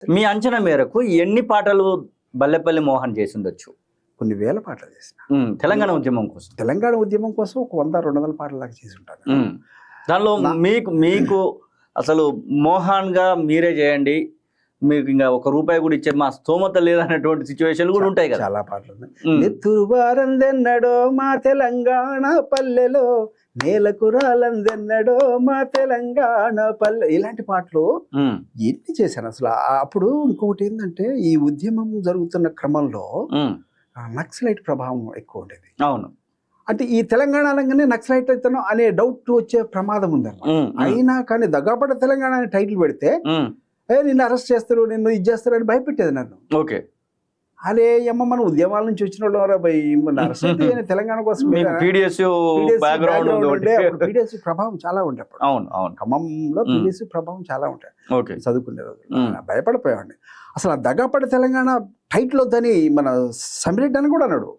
మీ అంచనా మేరకు ఎన్ని పాటలు బల్లెపల్లి మోహన్ చేసి ఉండొచ్చు? కొన్ని వేల పాటలు చేసిన. తెలంగాణ ఉద్యమం కోసం. తెలంగాణ ఉద్యమం కోసం ఒక 100-200 పాటల దాకా చేసి ఉంటాను. దానిలో మీకు అసలు మోహన్ గా మీరే చేయండి, మీకు ఇంకా ₹1 కూడా ఇచ్చే మా స్తోమత లేదన్నటువంటి సిచ్యువేషన్లు కూడా ఉంటాయి కదా. చాలా పాటలు ఉన్నాయి. నెత్తురు వారందెన్నడో మా తెలంగాణ పల్లెలో, నేలకు రాలందెన్నడో మా తెలంగాణ పల్లె, ఇలాంటి పాటలు ఎన్ని చేశాను అసలు. అప్పుడు ఇంకొకటి ఏంటంటే, ఈ ఉద్యమం జరుగుతున్న క్రమంలో నక్సలైట్ ప్రభావం ఎక్కువ ఉండేది. అవును. అంటే ఈ తెలంగాణ అనగానే నక్సలైట్ అవుతాను అనే డౌట్ వచ్చే ప్రమాదం ఉందన్నమాట. అయినా కానీ దగ్గపడ్డ తెలంగాణ అనే టైటిల్ పెడితే నిన్ను అరెస్ట్ చేస్తారు, నిన్ను ఇది చేస్తారు అని భయపెట్టేది నన్ను. ఓకే. అరే అమ్మ, మన ఉద్యమాల నుంచి వచ్చిన వాళ్ళు అరెస్ట్ అయితే తెలంగాణ కోసం పీడిఎస్ ప్రభావం చాలా ఉండే అప్పుడు. అవును అవును. ఖమ్మంలో పీడిఎస్ ప్రభావం చాలా ఉంటాయి. ఓకే. చదువుకునే రోజు భయపడిపోయాడు. అసలు ఆ దగ్గపడ్డ తెలంగాణ టైటిల్ వద్దని మన సమిరెడ్డి అని కూడా అన్నాడు.